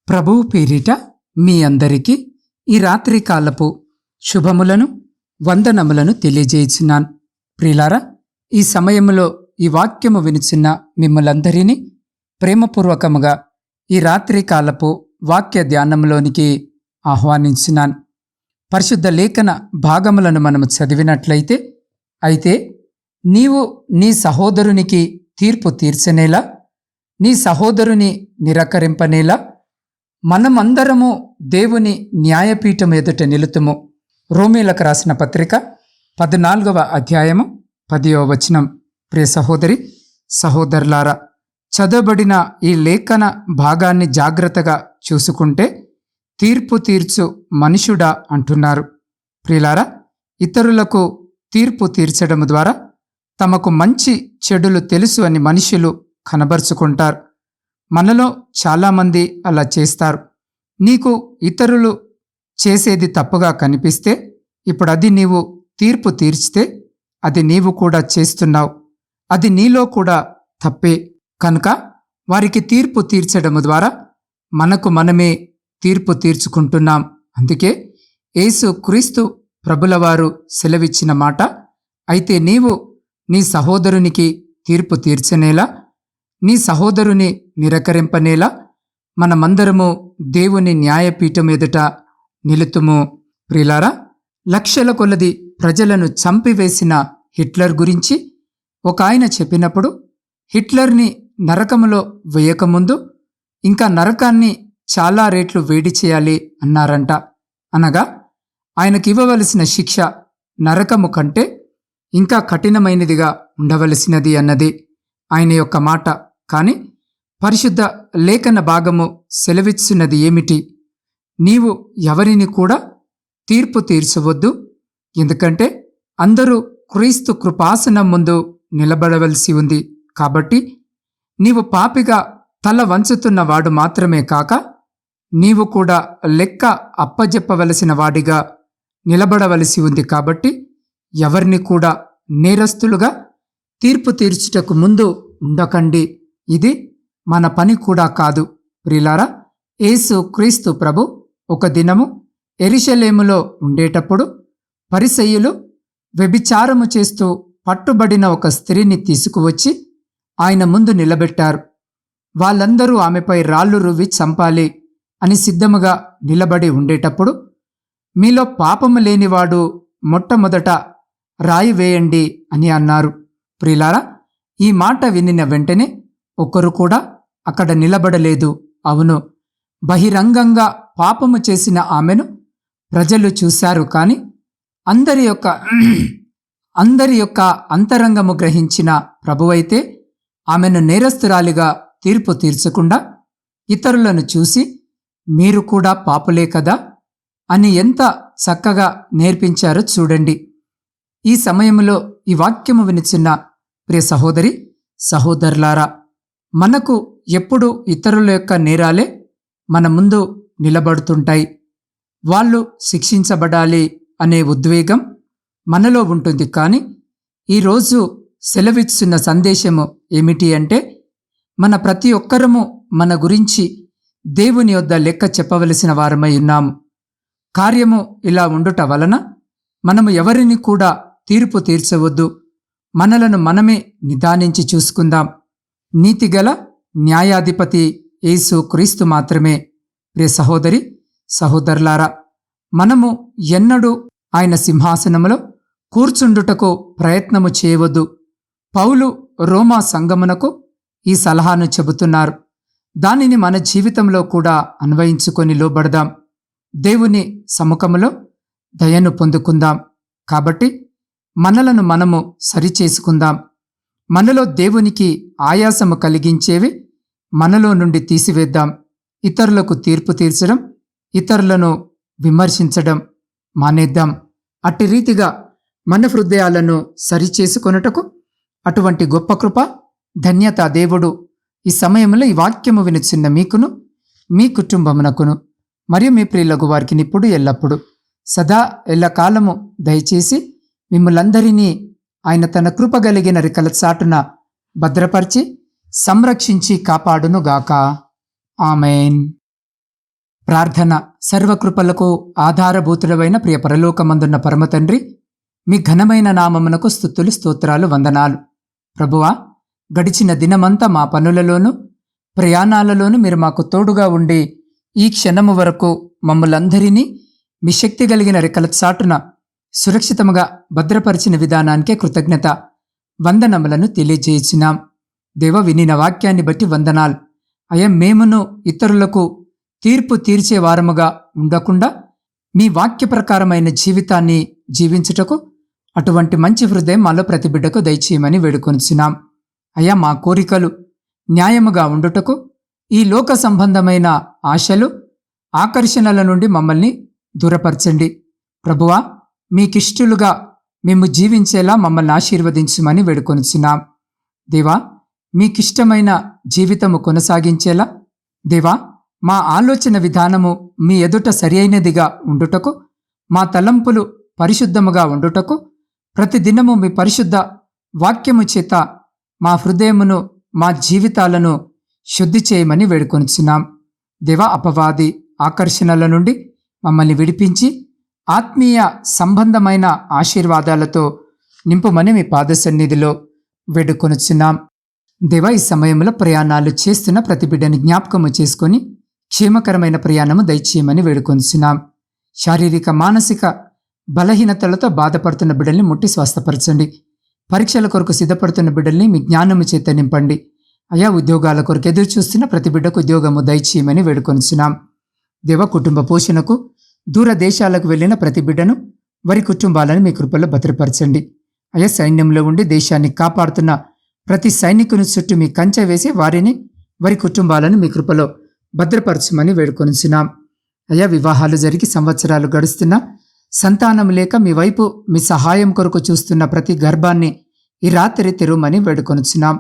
ప్రభువు పేరిట మీ అందరికీ ఈ రాత్రి కాలపు శుభములను వందనములను తెలియజేయుచున్నాను. ప్రియులారా, ఈ సమయంలో ఈ వాక్యము వినుచున్న మిమ్మలందరినీ ప్రేమపూర్వకముగా ఈ రాత్రి కాలపు వాక్య ధ్యానంలోనికి ఆహ్వానించున్నాను. పరిశుద్ధ లేఖన భాగములను మనము చదివినట్లయితే, అయితే నీవు నీ సహోదరునికి తీర్పు తీర్చనేలా, నీ సహోదరుని నిరాకరింపనేలా, మనమందరము దేవుని న్యాయపీఠం ఎదుట నిలుతుము. రోమీలకు రాసిన పత్రిక 14వ అధ్యాయము 10వ వచనం. ప్రియ సహోదరి సహోదరులారా, చదవబడిన ఈ లేఖన భాగాన్ని జాగ్రత్తగా చూసుకుంటే తీర్పు తీర్చు మనుషుడా అంటున్నారు. ప్రియులారా, ఇతరులకు తీర్పు తీర్చడం ద్వారా తమకు మంచి చెడులు తెలుసు అని మనుషులు కనబరుచుకుంటారు. మనలో చాలామంది అలా చేస్తారు. నీకు ఇతరులు చేసేది తప్పుగా కనిపిస్తే ఇప్పుడు అది నీవు తీర్పు తీర్చితే అది నీవు కూడా చేస్తున్నావు, అది నీలో కూడా తప్పే. కనుక వారికి తీర్పు తీర్చడము ద్వారా మనకు మనమే తీర్పు తీర్చుకుంటున్నాం. అందుకే యేసు క్రీస్తు ప్రభులవారు సెలవిచ్చిన మాట, అయితే నీవు నీ సహోదరునికి తీర్పు తీర్చనేలా, నీ సహోదరుని నిరాకరింపనేలా, మనమందరము దేవుని న్యాయపీఠం ఎదుట నిలుతుము. ప్రియులారా, లక్షల కొలది ప్రజలను చంపివేసిన హిట్లర్ గురించి ఒక ఆయన చెప్పినప్పుడు, హిట్లర్ని నరకములో వేయకముందు ఇంకా నరకాన్ని చాలా రేట్లు వేడి చేయాలి అన్నారంట. అనగా ఆయనకి ఇవ్వవలసిన శిక్ష నరకము కంటే ఇంకా కఠినమైనదిగా ఉండవలసినది అన్నది ఆయన యొక్క మాట. కానీ పరిశుద్ధ లేఖన భాగము సెలవిస్తున్నది ఏమిటి? నీవు ఎవరిని కూడా తీర్పు తీర్చవద్దు, ఎందుకంటే అందరూ క్రీస్తు కృపాసనం ముందు నిలబడవలసి ఉంది. కాబట్టి నీవు పాపిగా తల వంచుతున్న వాడు మాత్రమే కాక నీవు కూడా లెక్క అప్పజెప్పవలసిన వాడిగా నిలబడవలసి ఉంది. కాబట్టి ఎవరిని కూడా నేరస్తులుగా తీర్పు తీర్చుటకు ముందు ఉండకండి. ఇది మన పని కూడా కాదు. ప్రియులారా, యేసు క్రీస్తు ప్రభు ఒక దినము యెరూషలేములో ఉండేటప్పుడు పరిసయ్యులు వ్యభిచారము చేస్తూ పట్టుబడిన ఒక స్త్రీని తీసుకువచ్చి ఆయన ముందు నిలబెట్టారు. వాళ్ళందరూ ఆమెపై రాళ్ళు రువ్వి చంపాలి అని సిద్ధముగా నిలబడి ఉండేటప్పుడు, మీలో పాపము లేనివాడు మొట్టమొదట రాయి వేయండి అని అన్నారు. ప్రియులారా, ఈ మాట వినిన వెంటనే ఒకరు కూడా అక్కడ నిలబడలేదు. అవును, బహిరంగంగా పాపము చేసిన ఆమెను ప్రజలు చూశారు. కానీ అందరి యొక్క అంతరంగము గ్రహించిన ప్రభువైతే ఆమెను నేరస్తురాలిగా తీర్పు తీర్చకుండా ఇతరులను చూసి మీరు కూడా పాపులే కదా అని ఎంత చక్కగా నేర్పించారో చూడండి. ఈ సమయంలో ఈ వాక్యము వినిచున్న ప్రియ సహోదరి సహోదరులారా, మనకు ఎప్పుడు ఇతరుల యొక్క నేరాలే మన ముందు నిలబడుతుంటాయి. వాళ్ళు శిక్షించబడాలి అనే ఉద్వేగం మనలో ఉంటుంది. కానీ ఈరోజు సెలవిస్తున్న సందేశము ఏమిటి అంటే, మన ప్రతి ఒక్కరము మన గురించి దేవుని యొద్ద లెక్క చెప్పవలసిన వారమై ఉన్నాము. కార్యము ఇలా ఉండుట వలన మనము ఎవరిని కూడా తీర్పు తీర్చవద్దు. మనలను మనమే నిదానించి చూసుకుందాం. నీతిగల న్యాయాధిపతి యేసు క్రీస్తు మాత్రమే. ప్రియ సహోదరి సహోదరులారా, మనము ఎన్నడూ ఆయన సింహాసనములో కూర్చుండుటకు ప్రయత్నము చేయవద్దు. పౌలు రోమా సంఘమునకు ఈ సలహాను చెబుతున్నారు. దానిని మన జీవితంలో కూడా అన్వయించుకొని లోబడదాం. దేవుని సముఖములో దయను పొందుకుందాం. కాబట్టి మనలను మనము సరిచేసుకుందాం. మనలో దేవునికి ఆయాసము కలిగించేవి మనలో నుండి తీసివేద్దాం. ఇతరులకు తీర్పు తీర్చడం, ఇతరులను విమర్శించడం మానేద్దాం. అట్టి రీతిగా మన హృదయాలను సరిచేసుకొనుటకు అటువంటి గొప్ప కృప, ధన్యత దేవుడు ఈ సమయంలో ఈ వాక్యము వినుచున్న మీకును, మీ కుటుంబమునకును మరియు మీ ప్రియులకు వారికి ఇప్పుడు ఎల్లప్పుడు సదా ఎల్లకాలము దయచేసి మిమ్ములందరినీ ఆయన తన కృప కలిగిన రెక్కల చాటున భద్రపరిచి సంరక్షించి కాపాడునుగాక. ఆమెన్. ప్రార్థన. సర్వకృపలకు ఆధారభూతుడవైన ప్రియ పరలోకమందున్న పరమతండ్రి, మీ ఘనమైన నామమునకు స్తుతులు, స్తోత్రాలు, వందనాలు. ప్రభువా, గడిచిన దినమంతా మా పనులలోనూ ప్రయాణాలలోనూ మీరు మాకు తోడుగా ఉండి ఈ క్షణము వరకు మమ్మలందరినీ మీ శక్తి కలిగిన రెక్కల చాటున సురక్షితముగా భద్రపరిచిన విధానానికే కృతజ్ఞత వందనములను తెలియజేయుచున్నాం. దేవ, వినిన వాక్యాన్ని బట్టి వందనాలు. మేమును ఇతరులకు తీర్పు తీర్చే వారముగా ఉండకుండా మీ వాక్య ప్రకారమైన జీవితాన్ని జీవించుటకు అటువంటి మంచి హృదయం మాలో ప్రతి బిడ్డకు దయచేయమని వేడుకొనిచున్నాం. మా కోరికలు న్యాయముగా ఉండుటకు ఈ లోక సంబంధమైన ఆశలు, ఆకర్షణల నుండి మమ్మల్ని దూరపరచండి. ప్రభువా, మీకిష్టులుగా మేము జీవించేలా మమ్మల్ని ఆశీర్వదించమని వేడుకొనిచున్నాం. దేవా, మీకిష్టమైన జీవితము కొనసాగించేలా, దేవా, మా ఆలోచన విధానము మీ ఎదుట సరి అయినదిగా ఉండుటకు, మా తలంపులు పరిశుద్ధముగా ఉండుటకు ప్రతిదినము మీ పరిశుద్ధ వాక్యము చేత మా హృదయమును, మా జీవితాలను శుద్ధి చేయమని వేడుకొనిచున్నాం. దేవా, అపవాది ఆకర్షణల నుండి మమ్మల్ని విడిపించి ఆత్మీయ సంబంధమైన ఆశీర్వాదాలతో నింపుమని మీ పాద సన్నిధిలో వేడుకొనిచున్నాం. దేవా, ఈ సమయంలో ప్రయాణాలు చేస్తున్న ప్రతి బిడ్డని జ్ఞాపకము చేసుకొని క్షేమకరమైన ప్రయాణము దయచేయమని వేడుకొనిచున్నాం. శారీరక మానసిక బలహీనతలతో బాధపడుతున్న బిడ్డల్ని ముట్టి స్వస్థపరచండి. పరీక్షల కొరకు సిద్ధపడుతున్న బిడ్డల్ని మీ జ్ఞానము చేత నింపండి. ఉద్యోగాల కొరకు ఎదురు చూస్తున్న ప్రతి బిడ్డకు ఉద్యోగము దయచేయమని వేడుకొనిచున్నాం. దేవ, కుటుంబ పోషణకు దూర దేశాలకు వెళ్ళిన ప్రతి బిడ్డను, వారి కుటుంబాలను మీ కృపలో భద్రపరచండి. సైన్యంలో ఉండి దేశాన్ని కాపాడుతున్న ప్రతి సైనికుని చుట్టూ మీ కంచె వేసి వారిని, వారి కుటుంబాలను మీ కృపలో భద్రపరచమని వేడుకొనిచున్నాం. వివాహాలు జరిగి సంవత్సరాలు గడుస్తున్నా సంతానం లేక మీ వైపు మీ సహాయం కొరకు చూస్తున్న ప్రతి గర్భాన్ని ఈ రాత్రి తెరువమని వేడుకొనిచున్నాం.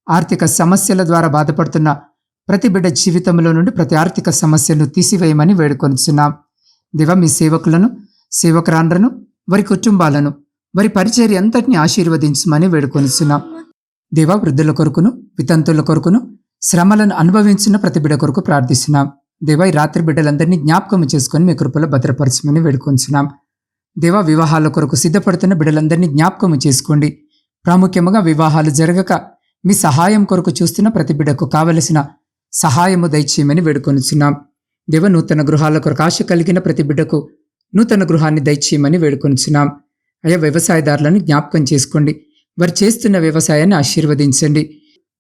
ఆర్థిక సమస్యల ద్వారా బాధపడుతున్న ప్రతి బిడ్డ జీవితంలో నుండి ప్రతి ఆర్థిక సమస్యను తీసివేయమని వేడుకొనిచున్నాం. దేవ, మీ సేవకులను, సేవకురాండ్రను, వారి కుటుంబాలను, వారి పరిచర్య అంతటిని ఆశీర్వదించమని వేడుకొనిచున్నాం. దేవ, వృద్ధుల కొరకును, వితంతుల కొరకును, శ్రమలను అనుభవించిన ప్రతి బిడ్డ కొరకు ప్రార్థిస్తున్నాం. దేవ, ఈ రాత్రి బిడ్డలందరినీ జ్ఞాపకం చేసుకొని మీ కృపలో భద్రపరచమని వేడుకొంచున్నాం. దేవ, వివాహాల కొరకు సిద్ధపడుతున్న బిడ్డలందరినీ జ్ఞాపకం చేసుకోండి. ప్రాముఖ్యముగా వివాహాలు జరగక మీ సహాయం కొరకు చూస్తున్న ప్రతి బిడ్డకు కావలసిన సహాయము దయచేయమని వేడుకొనిచున్నాం. దేవ, నూతన గృహాల కొరకు ఆశ కలిగిన ప్రతి బిడ్డకు నూతన గృహాన్ని దయచేయమని వేడుకొనిచున్నాం. వ్యవసాయదారులను జ్ఞాపకం చేసుకోండి. వారు చేస్తున్న వ్యవసాయాన్ని ఆశీర్వదించండి.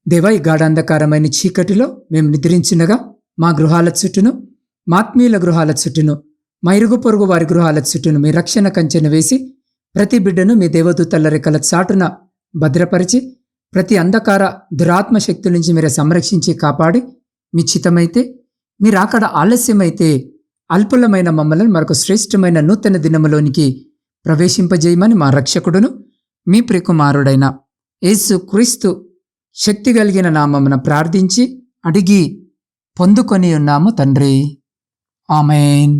దేవ, ఈ గాఢాంధకారమైన చీకటిలో మేము నిద్రించినగా మా గృహాల చుట్టూను, మా ఆత్మీయుల గృహాల చుట్టూను, మా ఇరుగు పొరుగు వారి గృహాల చుట్టూను మీ రక్షణ కంచెను వేసి ప్రతి బిడ్డను మీ దేవదూతల రెక్కల చాటున భద్రపరిచి ప్రతి అంధకార దురాత్మ శక్తుల నుంచి మీరు సంరక్షించి కాపాడి, మీ చిత్తమైతే, మీరు అక్కడ ఆలస్యమైతే అల్పులమైన మమ్మల్ని మరొక శ్రేష్టమైన నూతన దినములోనికి ప్రవేశింపజేయమని మా రక్షకుడును మీ ప్రియకుమారుడైన యేసు క్రీస్తు శక్తి కలిగిన నామమున ప్రార్థించి అడిగి పొందుకొని ఉన్నాము తండ్రి. ఆమేన్.